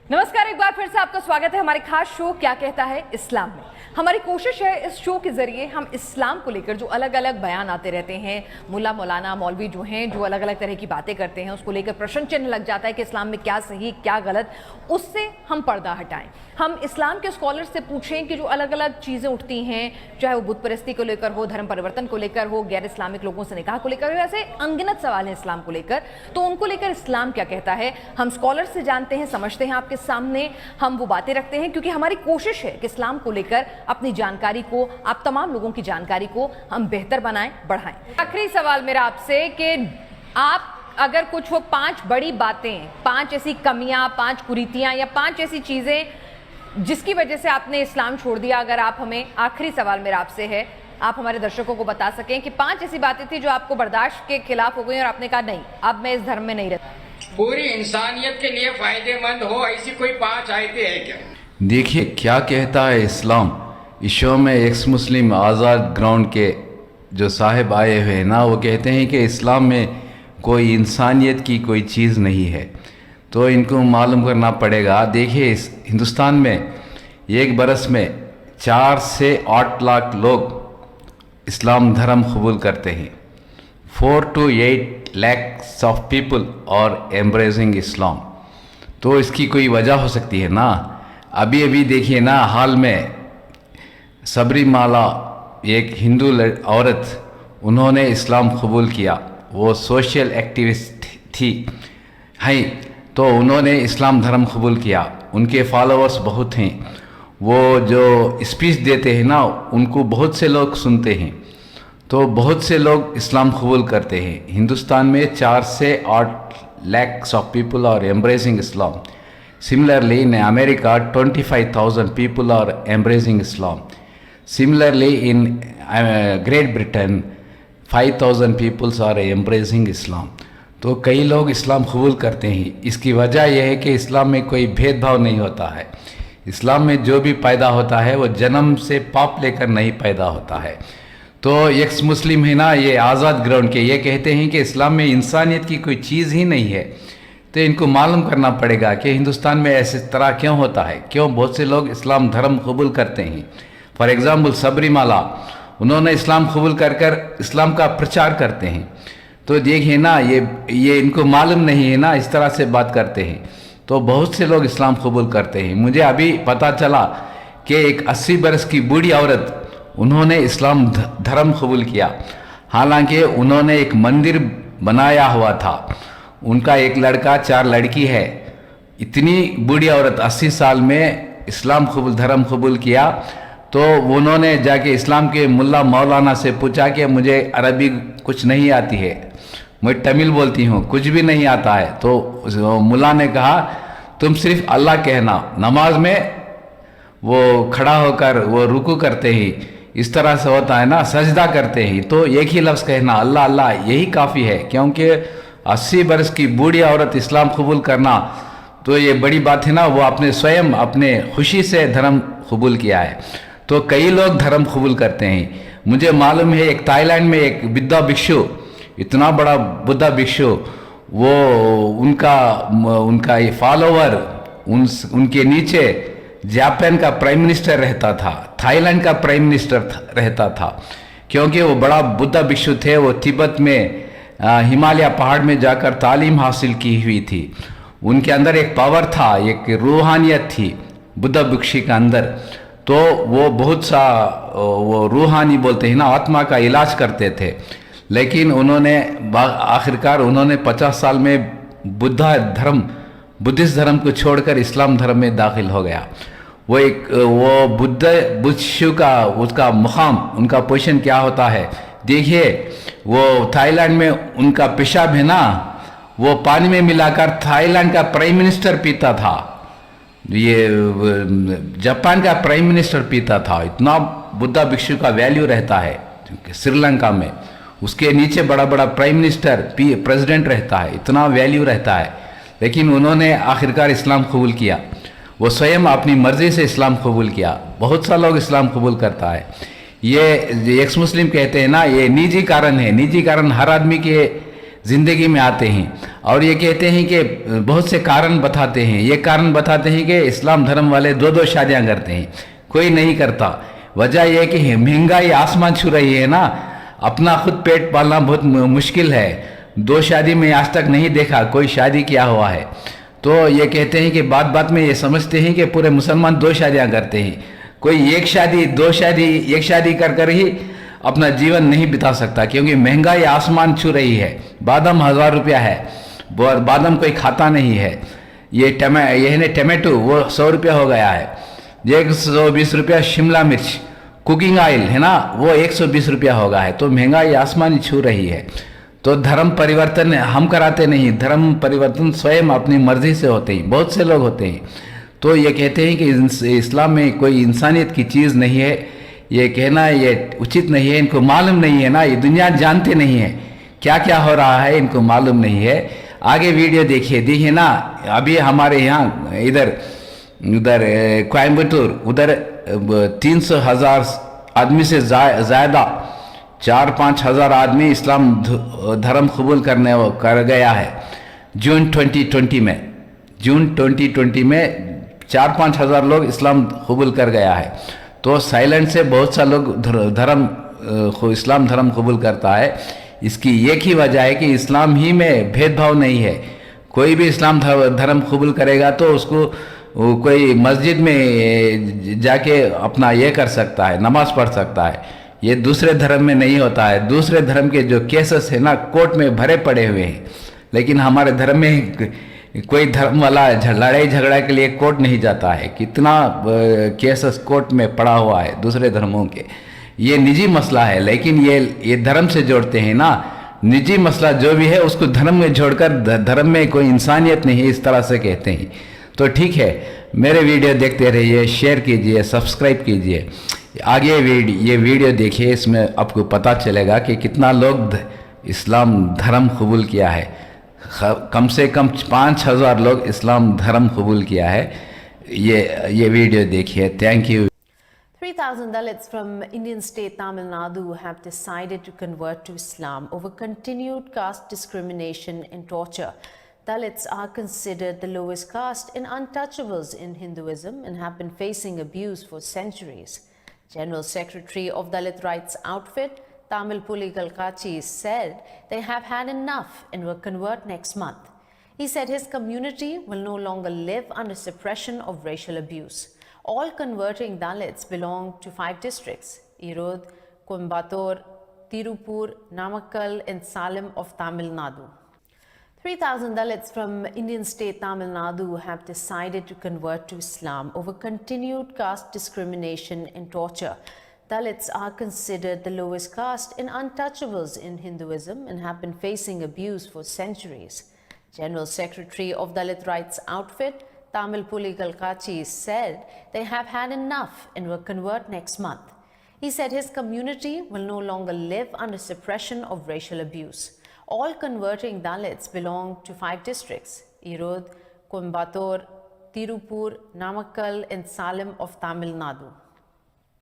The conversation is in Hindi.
नमस्कार, एक बार फिर से आपका स्वागत है हमारे खास शो क्या कहता है इस्लाम में। हमारी कोशिश है इस शो के जरिए हम इस्लाम को लेकर जो अलग अलग बयान आते रहते हैं, मुल्ला मौलाना मौलवी जो हैं जो अलग अलग तरह की बातें करते हैं, उसको लेकर प्रश्न चिन्ह लग जाता है कि इस्लाम में क्या सही क्या गलत, उससे हम पर्दा हटाएं। हम इस्लाम के स्कॉलर से पूछें कि जो अलग अलग चीज़ें उठती हैं, चाहे वो बुत परस्ती को लेकर हो, धर्म परिवर्तन को लेकर हो, गैर इस्लामिक लोगों से निकाह को लेकर हो, ऐसे अनगिनत सवाल हैं इस्लाम को लेकर, तो उनको लेकर इस्लाम क्या कहता है हम स्कॉलर से जानते हैं, समझते हैं, आपके सामने हम वो बातें रखते हैं, क्योंकि हमारी कोशिश है कि इस्लाम को लेकर अपनी जानकारी को, आप तमाम लोगों की जानकारी को हम बेहतर बनाएं, बढ़ाएं। आखिरी सवाल मेरा आपसे कि आप अगर कुछ वो 5 बड़ी बातें, 5 ऐसी कमियां, 5 कुरीतियां या 5 ऐसी चीजें जिसकी वजह से आपने इस्लाम छोड़ दिया, अगर आप हमें, आखिरी सवाल मेरा आपसे है, आप हमारे दर्शकों को बता सकें कि 5 ऐसी बातें थी जो आपको बर्दाश्त के खिलाफ हो गई और आपने कहा नहीं, अब मैं इस धर्म में नहीं रहता। पूरी इंसानियत के लिए फायदेमंद हो ऐसी कोई 5 आयतें हैं क्या? देखिए क्या कहता है इस्लाम। इस शो में एक्स मुस्लिम आज़ाद ग्राउंड के जो साहिब आए हुए हैं ना, वो कहते हैं कि इस्लाम में कोई इंसानियत की कोई चीज़ नहीं है, तो इनको मालूम करना पड़ेगा। देखिए इस हिंदुस्तान में एक बरस में 4 से 8 लाख लोग इस्लाम धर्म कबूल करते हैं। 4 to 8 lakhs ऑफ पीपल और एम्ब्रेसिंग इस्लाम। तो इसकी कोई वजह हो सकती है ना। अभी अभी देखिए ना, हाल में सबरीमाला एक हिंदू औरत, उन्होंने इस्लाम कबूल किया, वो सोशल एक्टिविस्ट थी है, तो उन्होंने इस्लाम धर्म कबूल किया। उनके फॉलोअर्स बहुत हैं, वो जो स्पीच देते हैं ना, उनको बहुत से लोग सुनते हैं, तो बहुत से लोग इस्लाम कबूल करते हैं। हिंदुस्तान में 4 से 8 lakhs of people are embracing Islam. Similarly in America 25,000 people are embracing Islam. Similarly in Great Britain 5,000 peoples are embracing Islam. तो कई लोग इस्लाम कबूल करते हैं। इसकी वजह यह है कि इस्लाम में कोई भेदभाव नहीं होता है। इस्लाम में जो भी पैदा होता है वो जन्म से पाप लेकर नहीं पैदा होता है। तो एक्स मुस्लिम है ना, ये आज़ाद ग्राउंड के, ये कहते हैं कि इस्लाम में इंसानियत की कोई चीज़ ही नहीं है। तो इनको मालूम करना पड़ेगा कि हिंदुस्तान में ऐसे तरह क्यों होता है, क्यों बहुत से लोग इस्लाम धर्म कबूल करते हैं। फॉर एग्ज़ाम्पल सबरीमाला, उन्होंने इस्लाम कबूल कर इस्लाम का प्रचार करते हैं। तो देखिए ना, ये इनको मालूम नहीं है ना, इस तरह से बात करते हैं। तो बहुत से लोग इस्लाम कबूल करते हैं। मुझे अभी पता चला कि एक 80 बरस की बूढ़ी औरत, उन्होंने इस्लाम धर्म कबूल किया। हालांकि उन्होंने एक मंदिर बनाया हुआ था, उनका एक लड़का 4 लड़की है। इतनी बूढ़ी औरत 80 साल में इस्लाम धर्म कबूल किया। तो उन्होंने जाके इस्लाम के मुल्ला मौलाना से पूछा कि मुझे अरबी कुछ नहीं आती है, मैं तमिल बोलती हूँ, कुछ भी नहीं आता है। तो मुल्ला ने कहा तुम सिर्फ अल्लाह कहना। नमाज में वो खड़ा होकर वो रुकू करते ही इस तरह से होता है ना, सजदा करते ही, तो एक ही लफ्ज़ कहना अल्लाह अल्लाह, यही काफ़ी है। क्योंकि 80 बरस की बूढ़ी औरत इस्लाम कबूल करना तो ये बड़ी बात है ना, वो अपने स्वयं अपने खुशी से धर्म कबूल किया है। तो कई लोग धर्म कबूल करते हैं। मुझे मालूम है एक थाईलैंड में एक बुद्धा भिक्षु, इतना बड़ा बुद्धा भिक्षु, वो उनका ये फॉलोवर, उनके नीचे जापान का प्राइम मिनिस्टर रहता था, थाईलैंड का प्राइम मिनिस्टर रहता था। क्योंकि वो बड़ा बुद्धा भिक्षु थे, वो तिब्बत में हिमालय पहाड़ में जाकर तालीम हासिल की हुई थी। उनके अंदर एक पावर था, एक रूहानियत थी बुद्धा भिक्षु के अंदर। तो वो बहुत सा वो रूहानी बोलते हैं ना, आत्मा का इलाज करते थे। लेकिन उन्होंने आखिरकार उन्होंने 50 साल में बुद्धिस्ट धर्म को छोड़कर इस्लाम धर्म में दाखिल हो गया। वो बुद्ध का उसका मुकाम, उनका पोजीशन क्या होता है, देखिए वो थाईलैंड में उनका पेशाब है ना, वो पानी में मिलाकर थाईलैंड का प्राइम मिनिस्टर पीता था, ये जापान का प्राइम मिनिस्टर पीता था। इतना बुद्धा भिक्षु का वैल्यू रहता है श्रीलंका में, उसके नीचे बड़ा बड़ा प्राइम मिनिस्टर प्रेसिडेंट रहता है, इतना वैल्यू रहता है। लेकिन उन्होंने आखिरकार इस्लाम कबूल किया, वो स्वयं अपनी मर्जी से इस्लाम कबूल किया। बहुत सा लोग इस्लाम कबूल करता है। ये एक्स मुस्लिम कहते हैं ना, ये निजी कारण है। निजी कारण हर आदमी के ज़िंदगी में आते हैं और ये कहते हैं कि बहुत से कारण बताते हैं। ये कारण बताते हैं कि इस्लाम धर्म वाले दो दो शादियां करते हैं, कोई नहीं करता। वजह यह कि महंगाई आसमान छू रही है ना, अपना खुद पेट पालना बहुत मुश्किल है। दो शादी में आज तक नहीं देखा कोई शादी किया हुआ है। तो ये कहते हैं कि बात बात में ये समझते हैं कि पूरे मुसलमान दो शादियां करते हैं। कोई एक शादी दो शादी एक शादी कर कर ही अपना जीवन नहीं बिता सकता, क्योंकि महंगाई आसमान छू रही है। बादाम 1000 रुपया है, बादाम कोई खाता नहीं है। ये टमाटो वो 100 रुपया हो गया है। 120 रुपया शिमला मिर्च, कुकिंग ऑयल है ना वो 120 रुपया हो गया है। तो महंगाई आसमान ही छू रही है। तो धर्म परिवर्तन हम कराते नहीं, धर्म परिवर्तन स्वयं अपनी मर्जी से होते हैं, बहुत से लोग होते हैं। तो ये कहते हैं कि इस्लाम में कोई इंसानियत की चीज़ नहीं है, ये कहना ये उचित नहीं है। इनको मालूम नहीं है ना, ये दुनिया जानते नहीं है क्या क्या हो रहा है, इनको मालूम नहीं है। आगे वीडियो देखिए ना, अभी हमारे यहाँ इधर कोयम्बटूर उधर 300,000 आदमी से ज़्यादा 4-5 हज़ार आदमी इस्लाम धर्म कबूल कर गया है। जून 2020 में 4-5 हज़ार लोग इस्लाम कबूल कर गया है। तो साइलेंट से बहुत सा लोग इस्लाम धर्म कबूल करता है। इसकी एक ही वजह है कि इस्लाम ही में भेदभाव नहीं है। कोई भी इस्लाम धर्म कबूल करेगा तो उसको कोई मस्जिद में जाके अपना ये कर सकता है, नमाज पढ़ सकता है। ये दूसरे धर्म में नहीं होता है। दूसरे धर्म के जो केसेस है ना कोर्ट में भरे पड़े हुए हैं, लेकिन हमारे धर्म में कोई धर्म वाला लड़ाई झगड़ा के लिए कोर्ट नहीं जाता है। कितना केसेस कोर्ट में पड़ा हुआ है दूसरे धर्मों के। ये निजी मसला है, लेकिन ये धर्म से जोड़ते हैं ना। निजी मसला जो भी है उसको धर्म में जोड़कर धर्म में कोई इंसानियत नहीं है, इस तरह से कहते हैं। तो ठीक है, मेरे वीडियो देखते रहिए, शेयर कीजिए, सब्सक्राइब कीजिए। आगे ये वीडियो देखिए, इसमें आपको पता चलेगा कि कितना लोग इस्लाम धर्म कबूल किया है। कम से कम 5,000 लोग इस्लाम धर्म कबूल किया है। ये वीडियो देखिए। Thank you. 3,000 Dalits from Indian state Tamil Nadu have decided to convert to Islam over continued caste discrimination and torture. Dalits are considered the lowest caste and untouchables in Hinduism and have been facing abuse for centuries. General Secretary of Dalit Rights Outfit, Tamil Puli Kalkachi, said they have had enough and will convert next month. He said his community will no longer live under suppression of racial abuse. All converting Dalits belong to 5 districts: Erode, Coimbatore, Tirupur, Namakkal and Salem of Tamil Nadu. 3,000 Dalits from Indian state Tamil Nadu have decided to convert to Islam over continued caste discrimination and torture. Dalits are considered the lowest caste and untouchables in Hinduism and have been facing abuse for centuries. General Secretary of Dalit Rights Outfit, Tamil Puli Kalkachi, said they have had enough and will convert next month. He said his community will no longer live under suppression of racial abuse. All converting Dalits belong to 5 districts: Erode, Coimbatore, Tirupur, Namakkal and Salem of Tamil Nadu.